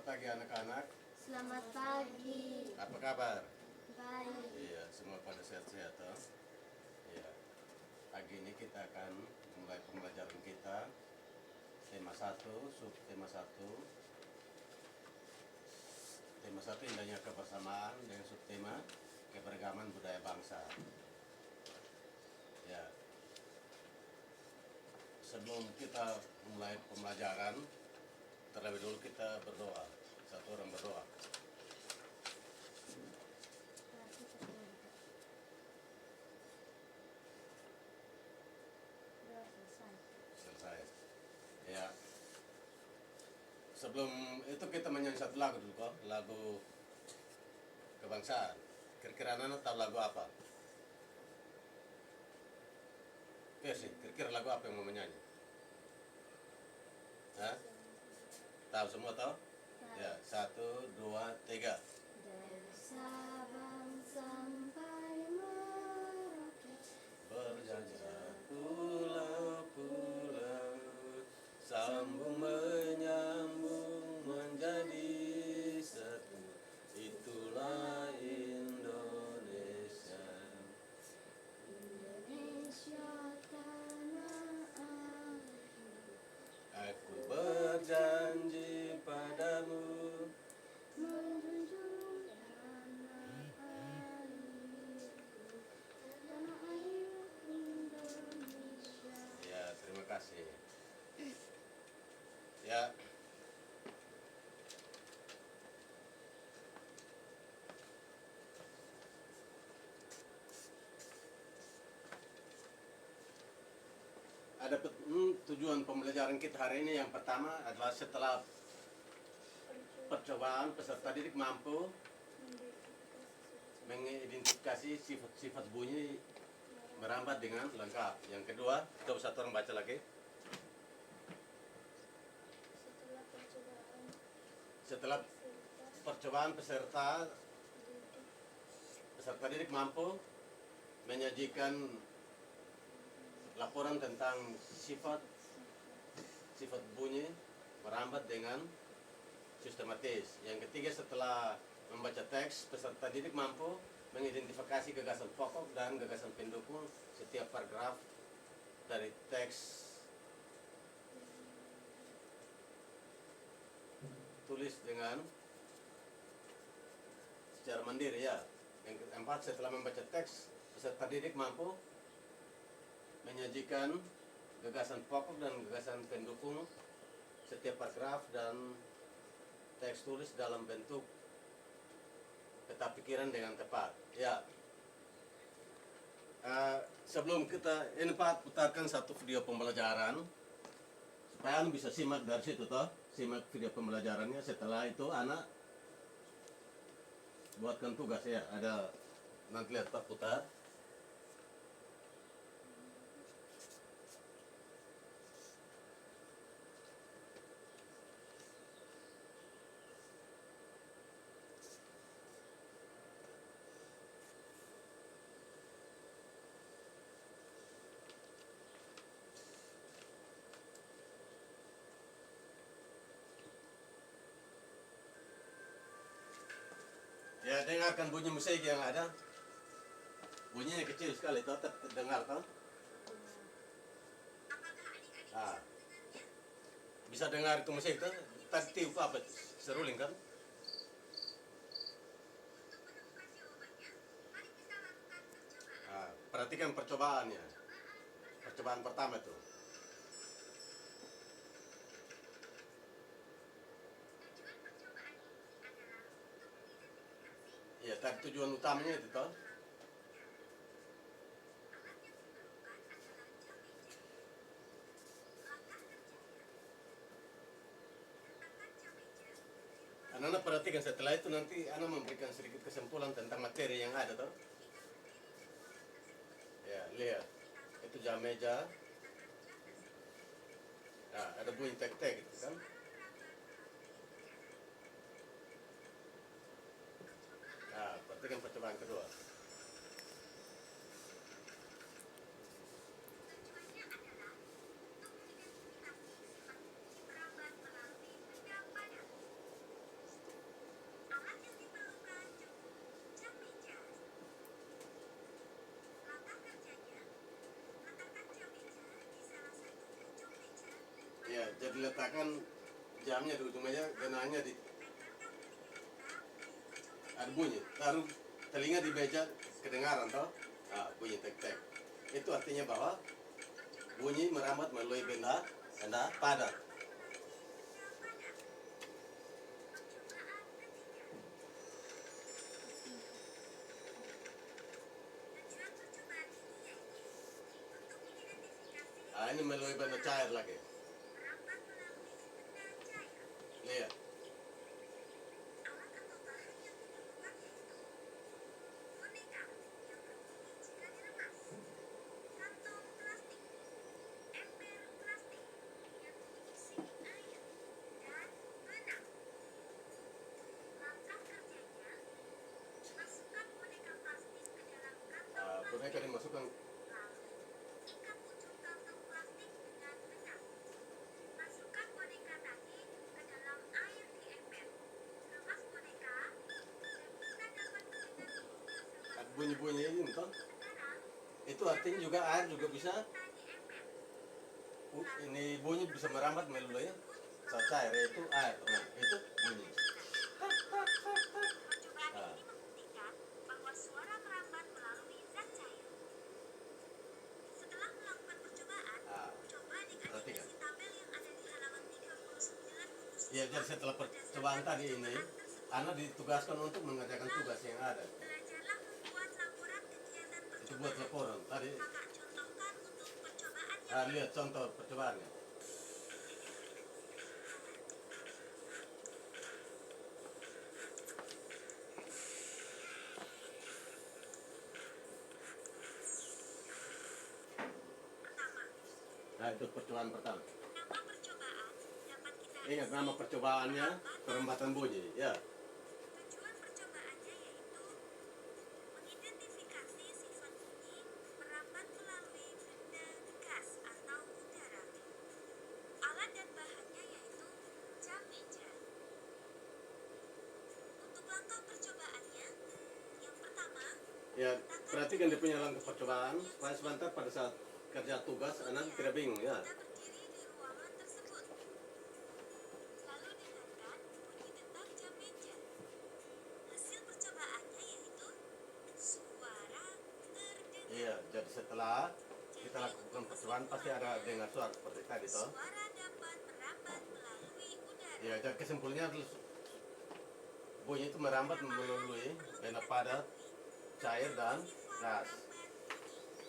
Selamat pagi anak-anak. Selamat pagi. Apa kabar? Baik. Iya, semua pada sehat-sehat toh? Iya. Pagi ini kita akan mulai pembelajaran kita. Tema 1, subtema 1. Tema 1 indahnya kebersamaan dengan subtema keberagaman budaya bangsa. Ya. Sebelum kita mulai pembelajaran, terlebih dulu kita berdoa. Satu orang berdoa. Selesai. Ya. Sebelum itu kita menyanyi satu lagu dulu kok, lagu kebangsaan. Kira-kira anak tahu lagu apa? Versi, kira-kira lagu apa yang mau menyanyi? Hah? Tahu semua tahu? Ya, 1, 2, 3. Dari Sabang sampai Merauke, Berjajah pulau-pulau, sambung menyambung menjadi satu. Itulah Indonesia. Indonesia tanah air. Aku berjanji padamu, Menjunjung tanah air, tanah air Indonesia. ya terima kasih. Ya, ada tujuan pembelajaran kita hari ini. Yang pertama adalah setelah percobaan peserta didik mampu mengidentifikasi sifat-sifat bunyi merambat dengan lengkap. Yang kedua, coba satu orang baca lagi. Setelah percobaan peserta didik mampu menyajikan laporan tentang sifat bunyi merambat dengan sistematis. Yang ketiga, setelah membaca teks, peserta didik mampu mengidentifikasi gagasan pokok dan gagasan pendukung setiap paragraf dari teks tulis dengan secara mandiri ya. Yang keempat, setelah membaca teks, peserta didik mampu menyajikan gagasan pokok dan gagasan pendukung setiap paragraf dan teks tulis dalam bentuk peta pikiran dengan tepat. Ya. Sebelum kita ini Pak putarkan satu video pembelajaran supaya Anda bisa simak dari situ toh, simak video pembelajarannya. Setelah itu anak buatkan tugas ya. Ada nanti lihat Pak putar. Ya, dengarkan bunyi musik yang ada. Bunyinya kecil sekali, toh terdengar toh. Ah, bisa dengar itu musik toh. Tadi tiup apa? Seruling kan? Perhatikan percobaannya. Percobaan pertama tuh. Ya, tadi tujuan utamanya itu toh. Anak-anak perhatikan, setelah itu nanti anak memberikan sedikit kesimpulan tentang materi yang ada toh. Ya, lihat. Itu jam meja. Nah, ada bunyi tek-tek gitu kan. Nah, perhatikan percobaan kedua. diletakkan jamnya di ujung meja, kenanya di ada bunyi. Taruh telinga di meja, kedengaran toh? Bunyi tek-tek. Itu artinya bahwa bunyi merambat melalui benda padat. Ini melalui benda cair lagi. Lihat. Boneka dimasukkan. Bunyi-bunyi ini toh, itu artinya juga air juga bisa ini bunyi bisa merambat melalui saat cair, yaitu air. Nah, itu bunyi. Perhatikan. Ya, jadi setelah percobaan tadi ini, Ana ditugaskan untuk mengerjakan tugas yang ada. Itu buat laporan tadi. Lihat contoh percobaannya. Nah, itu percobaan pertama. Ingat nama percobaannya, perembatan bunyi, ya. Tujuan percobaannya yaitu mengidentifikasi sifat bunyi merambat melalui benda gas atau udara. Alat dan bahannya yaitu jam meja. Untuk langkah percobaannya, yang pertama, Ya, perhatikan dia punya langkah percobaan supaya sebentar pada saat kerja tugas anak tidak bingung ya. kita berdiri di ruangan tersebut. Lalu dengarkan bunyi detak jam meja. Hasil percobaannya yaitu suara terdengar. Iya, jadi setelah kita lakukan percobaan pasti ada dengar suara seperti tadi toh. Suara dapat merambat melalui udara. Ya, jadi kesimpulannya bunyi itu merambat melalui benda padat, cair dan gas.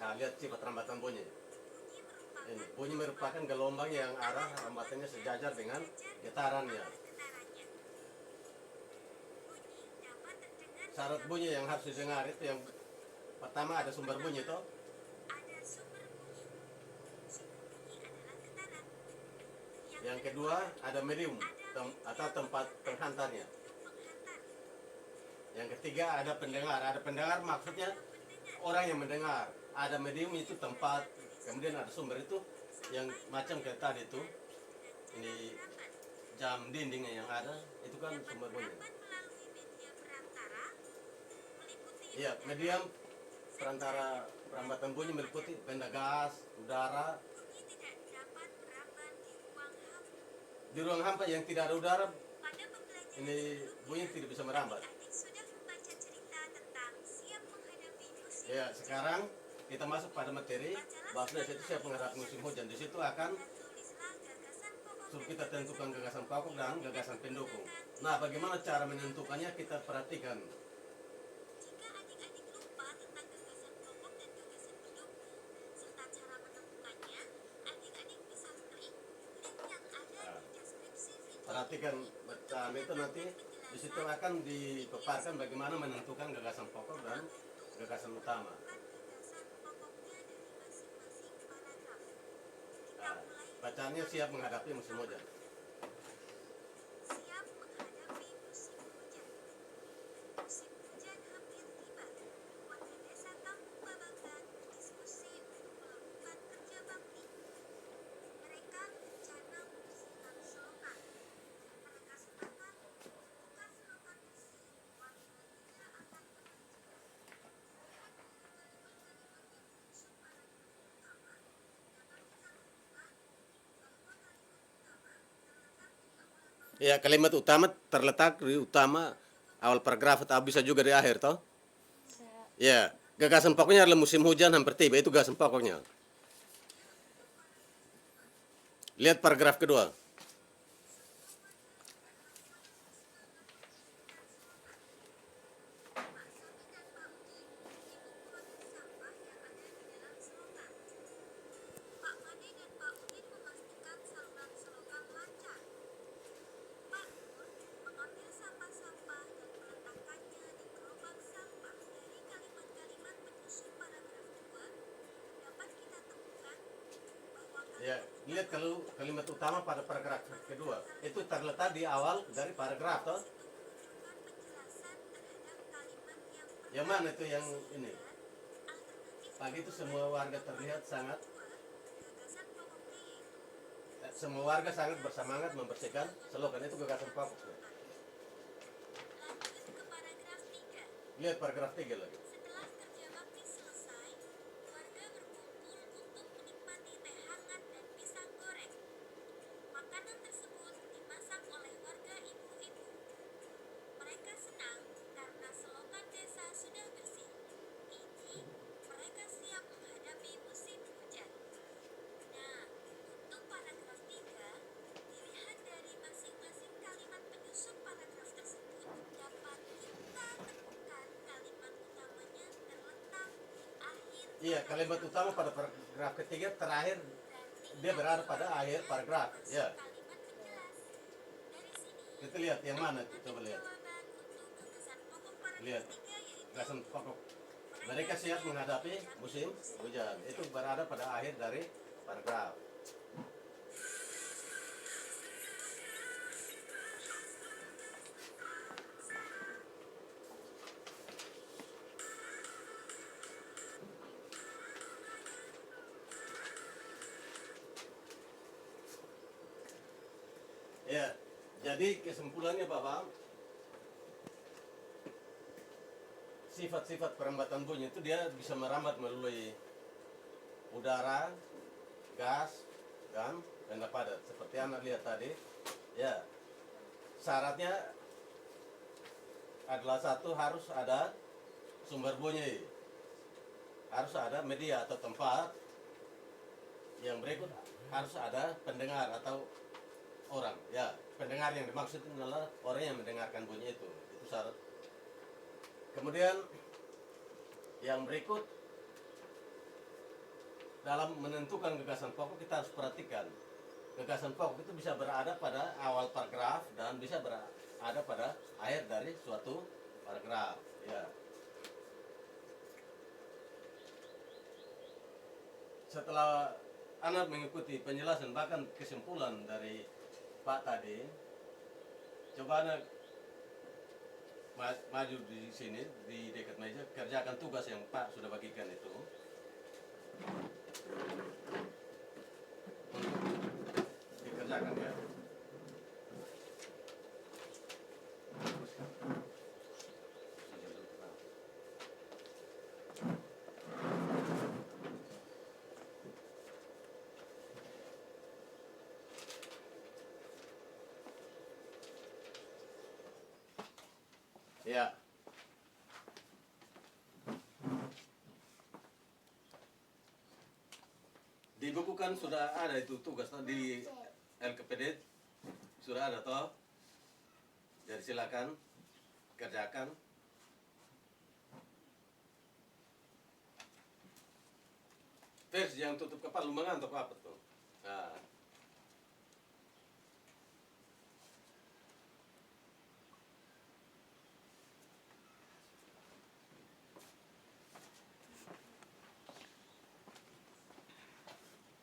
Nah, lihat sifat rambatan bunyi. Ini bunyi merupakan gelombang yang arah rambatannya sejajar dengan getarannya. Syarat bunyi yang harus didengar itu yang pertama ada sumber bunyi toh. Ada sumber bunyi. Sumber bunyi adalah getaran. Yang kedua ada medium atau tempat penghantarnya. Penghantar. Yang ketiga ada pendengar. Ada pendengar maksudnya orang yang mendengar. Ada medium itu tempat. Kemudian ada sumber itu yang macam kayak tadi itu. Ini jam dindingnya yang ada itu kan sumber bunyi. Merambat melalui media perantara meliputi Iya, medium perantara perambatan bunyi meliputi benda gas, udara. bunyi tidak dapat merambat di ruang hampa. Di ruang hampa yang tidak ada udara, Pada pembelajaran ini bunyi tidak bisa merambat. adik sudah membaca cerita tentang siap menghadapi musim Ya, sekarang kita masuk pada materi. Bahwa situ siap menghadapi musim hujan. Di situ akan dan tulislah gagasan pokok suruh dan kita tentukan gagasan pokok dan gagasan pendukung. Nah, bagaimana cara menentukannya kita perhatikan. jika adik-adik lupa tentang gagasan pokok dan gagasan pendukung serta cara menemukannya, adik-adik bisa klik link yang ada di deskripsi video. Perhatikan bacaan itu nanti di situ akan dipaparkan bagaimana menentukan gagasan pokok dan gagasan utama. Gagasan pokoknya dari masing-masing paragraf. Kita Nah, mulai bacaannya siap menghadapi musim hujan. siap menghadapi musim hujan. Musim hujan hampir tiba. Warga desa Kampung Babakan berdiskusi untuk melakukan kerja bakti. Mereka berencana membersihkan selokan. Mereka sepakat untuk membuka selokan bersih warga tidak akan Ya, kalimat utama terletak di utama awal paragraf atau bisa juga di akhir toh? Bisa. Ya, gagasan pokoknya adalah musim hujan hampir tiba, itu gagasan pokoknya. Lihat paragraf kedua. Pak Sony dan Pak Uji menghitung protes sampah yang ada di dalam selokan. Pak Made dan Pak Udin memastikan saluran selokan lancar. Pak Nur mengambil sampah-sampah dan meletakkannya di gerobak sampah. Dari kalimat-kalimat penyusun paragraf 2 dapat kita temukan bahwa Ya, lihat kalau kalimat utama pada paragraf kedua itu terletak di awal dari paragraf toh. itu menunjukkan penjelasan terhadap kalimat Yang mana itu yang ini? alternatif Pagi itu semua warga terlihat sangat, gagasan pokoknya yaitu semua warga sangat bersemangat membersihkan selokan, itu gagasan pokok. lanjut ke paragraf 3. Lihat paragraf 3 lagi. Setelah kerja bakti selesai, warga berkumpul untuk menikmati teh hangat dan pisang goreng. Makanan tersebut dimasak oleh warga ibu-ibu. Mereka senang karena selokan desa sudah bersih. Ini mereka siap menghadapi musim hujan. Nah, untuk paragraf 3, dilihat dari masing-masing kalimat penyusun paragraf tersebut dapat kita temukan kalimat utamanya terletak di akhir. Iya, kalimat utama pada paragraf ketiga terakhir Berarti dia berada pada akhir paragraf. Ya, kalimat penjelas. Dari sini kita lihat yang mana tuh, coba lihat. jawaban untuk gagasan pokok paragraf Lihat. 3 yaitu Gagasan pokok. Mereka siap menghadapi musim hujan. Itu berada pada akhir dari paragraf. Ya, jadi kesimpulannya Bapak, sifat-sifat perambatan bunyi itu dia bisa merambat melalui udara, gas, dan benda padat. Seperti anak lihat tadi, ya syaratnya adalah satu, harus ada sumber bunyi, harus ada media atau tempat, yang berikut harus ada pendengar atau orang. Ya, pendengar yang dimaksud adalah orang yang mendengarkan bunyi itu syarat. Kemudian yang berikut, dalam menentukan gagasan pokok kita harus perhatikan gagasan pokok itu bisa berada pada awal paragraf dan bisa berada pada akhir dari suatu paragraf. Ya. Setelah Anda mengikuti penjelasan bahkan kesimpulan dari Pak tadi, coba Anda maju di sini di dekat meja, kerjakan tugas yang Pak sudah bagikan itu. Untuk dikerjakan ya. Ya. Di buku kan sudah ada itu tugas di LKPD sudah ada toh. Jadi silakan kerjakan. Vers yang tutup kepala lu mengantuk apa tuh? Nah.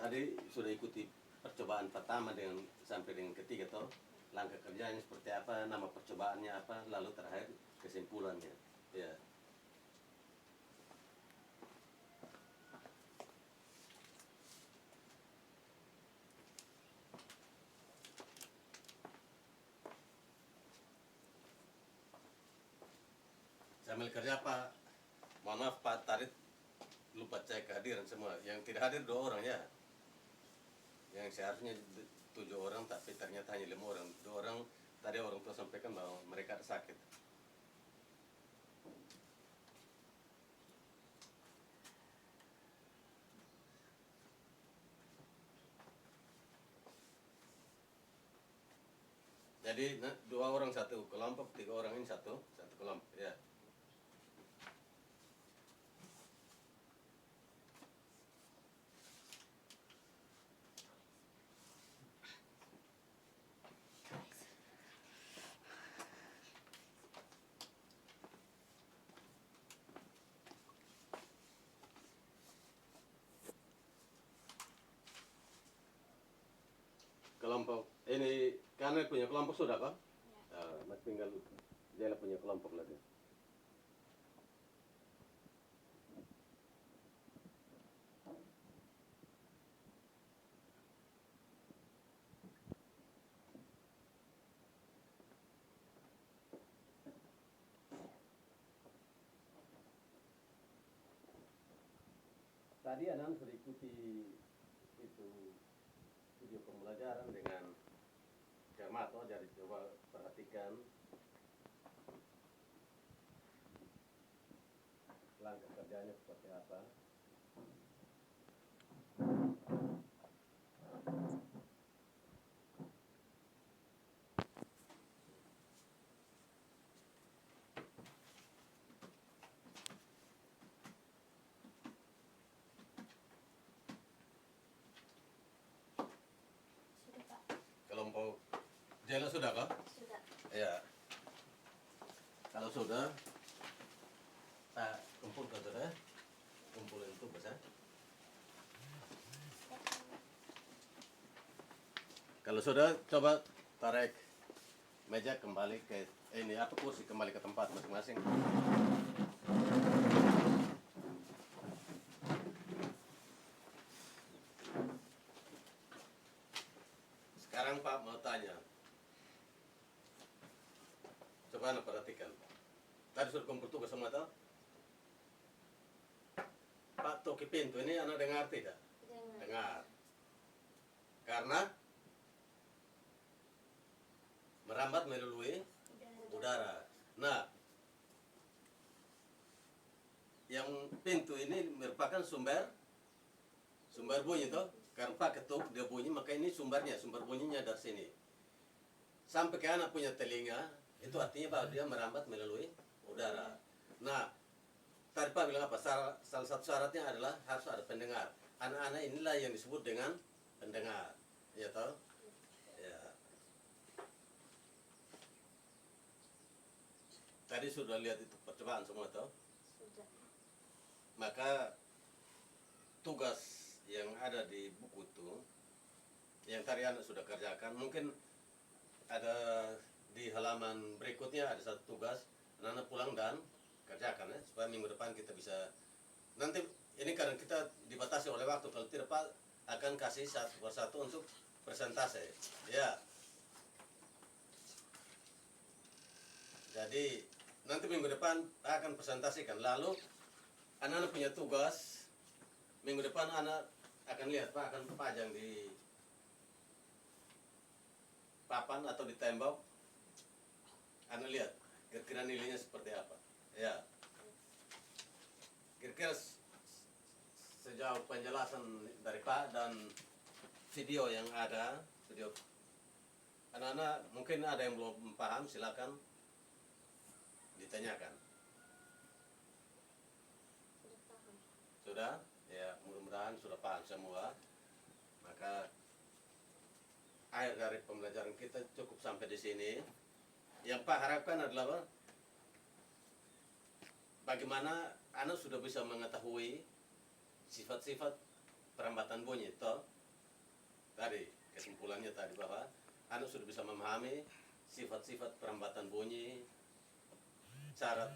Tadi sudah ikuti percobaan pertama dengan sampai dengan ketiga toh. Langkah kerjanya seperti apa, nama percobaannya apa, lalu terakhir kesimpulannya. Ya. Sambil kerja Pak, mohon maaf Pak, tadi lupa cek kehadiran semua. Yang tidak hadir 2 orang ya. Yang seharusnya 7 orang tapi ternyata hanya 5 orang. 2 orang tadi orang tua sampaikan bahwa mereka ada sakit. Jadi 2 orang satu kelompok, 3 orang ini satu kelompok ya. Kelompok ini karena punya kelompok sudah kok? Mas tinggal dia punya kelompok lagi. Tadi anak sudah ikuti itu video pembelajaran dengan cermat, jadi coba perhatikan langkah kerjanya seperti apa. Sudah, Pak. Kelompok Jela sudah kah? Sudah. Ya. Kalau sudah, kumpulkan sudah. Kumpulin tugas ya. Kalau sudah, coba tarik meja kembali ke ini apa kursi kembali ke tempat masing-masing. Sekarang Pak mau tanya. Coba Anda perhatikan. Tadi sudah kumpul tugas semua tahu? Pak toki pintu ini Anda dengar tidak? Dengar. Karena merambat melalui udara. Nah, yang pintu ini merupakan sumber bunyi toh. Karena Pak ketuk dia bunyi, maka ini sumber bunyinya dari sini. Sampai ke anak punya telinga, itu artinya bahwa dia merambat melalui udara. Nah, tadi Pak bilang apa? Salah satu syaratnya adalah harus ada pendengar. Anak-anak inilah yang disebut dengan pendengar. Ya toh? Ya. Tadi sudah lihat itu percobaan semua toh? Sudah. Maka tugas yang ada di buku itu yang tadi anak sudah kerjakan, mungkin ada di halaman berikutnya ada satu tugas, anak pulang dan kerjakan ya, supaya minggu depan kita bisa, nanti ini karena kita dibatasi oleh waktu, kalau tidak Pak akan kasih satu persatu untuk presentasi ya. Jadi nanti minggu depan akan presentasikan, lalu anak-anak punya tugas minggu depan anak akan lihat Pak akan pajang di papan atau di tembok. Anda lihat kira-kira nilainya seperti apa ya. Kira-kira sejauh penjelasan dari Pak dan video yang ada, video anak-anak mungkin ada yang belum paham, silakan ditanyakan. Sudah paham. Sudah? Ya, mudah-mudahan sudah paham semua. Maka akhir dari pembelajaran kita cukup sampai di sini. Yang Pak harapkan adalah bagaimana anak sudah bisa mengetahui sifat-sifat perambatan bunyi toh. Tadi kesimpulannya tadi bahwa anak sudah bisa memahami sifat-sifat perambatan bunyi, syarat